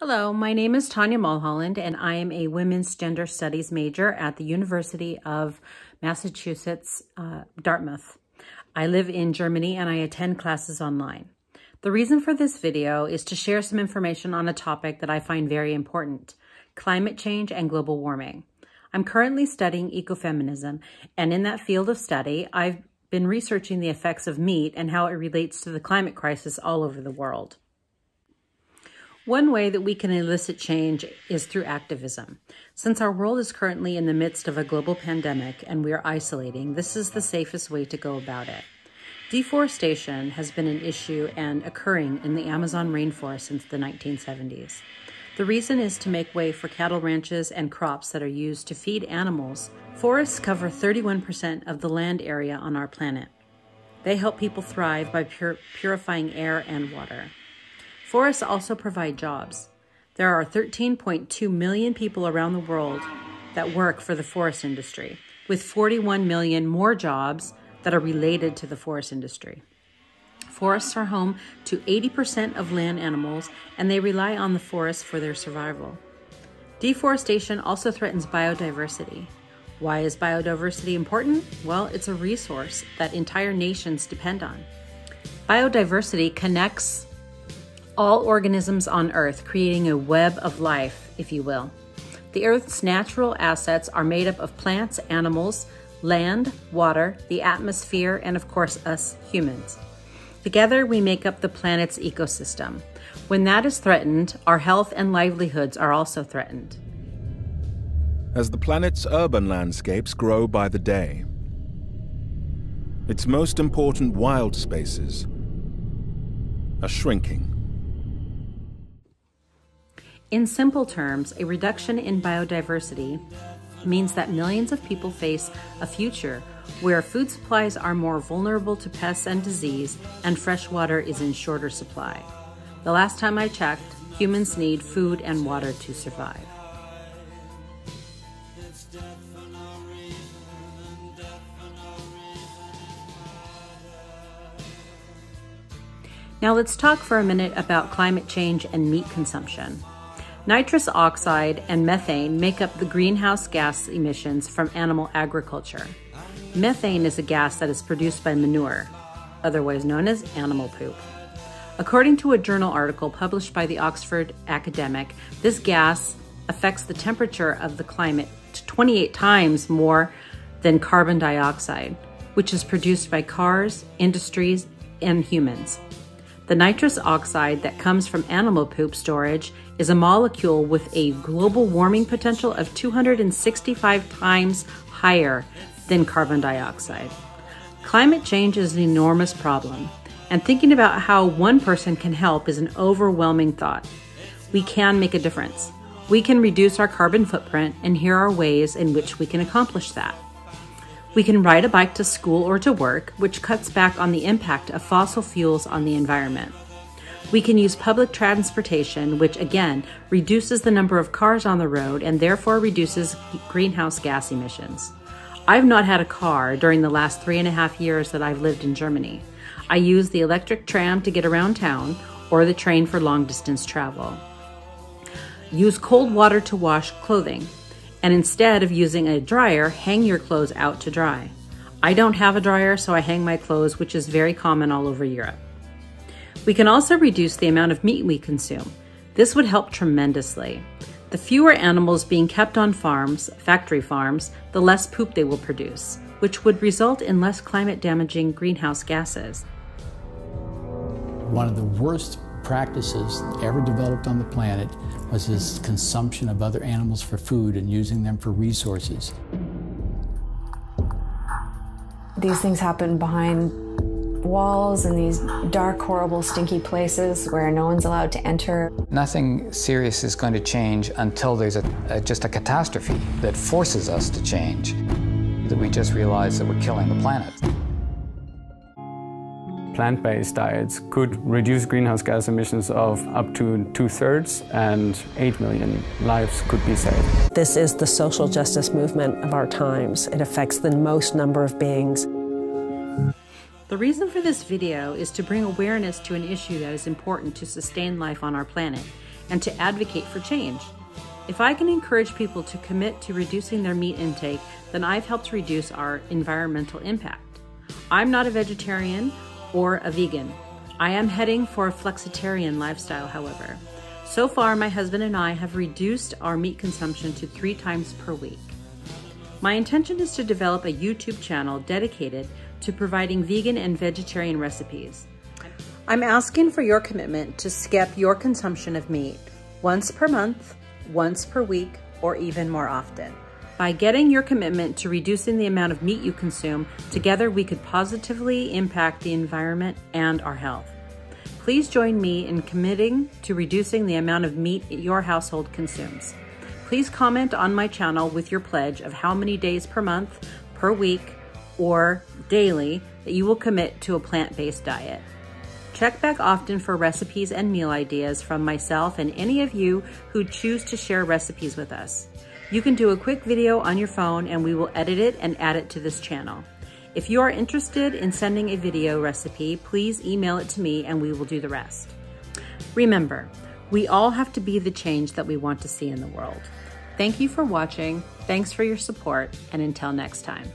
Hello, my name is Tonya Mulholland, and I am a women's gender studies major at the University of Massachusetts, Dartmouth. I live in Germany and I attend classes online. The reason for this video is to share some information on a topic that I find very important: climate change and global warming. I'm currently studying ecofeminism, and in that field of study, I've been researching the effects of meat and how it relates to the climate crisis all over the world. One way that we can elicit change is through activism. Since our world is currently in the midst of a global pandemic and we are isolating, this is the safest way to go about it. Deforestation has been an issue and occurring in the Amazon rainforest since the 1970s. The reason is to make way for cattle ranches and crops that are used to feed animals. Forests cover 31% of the land area on our planet. They help people thrive by purifying air and water. Forests also provide jobs. There are 13.2 million people around the world that work for the forest industry, with 41 million more jobs that are related to the forest industry. Forests are home to 80% of land animals, and they rely on the forest for their survival. Deforestation also threatens biodiversity. Why is biodiversity important? Well, it's a resource that entire nations depend on. Biodiversity connects all organisms on Earth, creating a web of life, if you will. The Earth's natural assets are made up of plants, animals, land, water, the atmosphere, and of course us humans. Together we make up the planet's ecosystem. When that is threatened, our health and livelihoods are also threatened. As the planet's urban landscapes grow by the day, its most important wild spaces are shrinking. In simple terms, a reduction in biodiversity means that millions of people face a future where food supplies are more vulnerable to pests and disease, and fresh water is in shorter supply. The last time I checked, humans need food and water to survive. Now let's talk for a minute about climate change and meat consumption. Nitrous oxide and methane make up the greenhouse gas emissions from animal agriculture. Methane is a gas that is produced by manure, otherwise known as animal poop. According to a journal article published by the Oxford academic, this gas affects the temperature of the climate 28 times more than carbon dioxide, which is produced by cars, industries, and humans. The nitrous oxide that comes from animal poop storage is a molecule with a global warming potential of 265 times higher than carbon dioxide. Climate change is an enormous problem, and thinking about how one person can help is an overwhelming thought. We can make a difference. We can reduce our carbon footprint, and here are ways in which we can accomplish that. We can ride a bike to school or to work, which cuts back on the impact of fossil fuels on the environment. We can use public transportation, which again reduces the number of cars on the road and therefore reduces greenhouse gas emissions. I've not had a car during the last 3.5 years that I've lived in Germany. I use the electric tram to get around town or the train for long distance travel. Use cold water to wash clothing. And instead of using a dryer, hang your clothes out to dry. I don't have a dryer, so I hang my clothes, which is very common all over Europe. We can also reduce the amount of meat we consume. This would help tremendously. The fewer animals being kept on farms, factory farms, the less poop they will produce, which would result in less climate-damaging greenhouse gases. One of the worst practices ever developed on the planet was this consumption of other animals for food and using them for resources. These things happen behind walls in these dark, horrible, stinky places where no one's allowed to enter. Nothing serious is going to change until there's just a catastrophe that forces us to change, that we just realize that we're killing the planet. Plant-based diets could reduce greenhouse gas emissions of up to 2/3, and 8 million lives could be saved. This is the social justice movement of our times. It affects the most number of beings. The reason for this video is to bring awareness to an issue that is important to sustain life on our planet and to advocate for change. If I can encourage people to commit to reducing their meat intake, then I've helped reduce our environmental impact. I'm not a vegetarian or a vegan. I am heading for a flexitarian lifestyle, however. So far, my husband and I have reduced our meat consumption to 3 times per week. My intention is to develop a YouTube channel dedicated to providing vegan and vegetarian recipes. I'm asking for your commitment to skip your consumption of meat once per month, once per week, or even more often. By getting your commitment to reducing the amount of meat you consume, together we could positively impact the environment and our health. Please join me in committing to reducing the amount of meat your household consumes. Please comment on my channel with your pledge of how many days per month, per week, or daily that you will commit to a plant-based diet. Check back often for recipes and meal ideas from myself and any of you who choose to share recipes with us. You can do a quick video on your phone and we will edit it and add it to this channel. If you are interested in sending a video recipe, please email it to me and we will do the rest. Remember, we all have to be the change that we want to see in the world. Thank you for watching, thanks for your support, and until next time.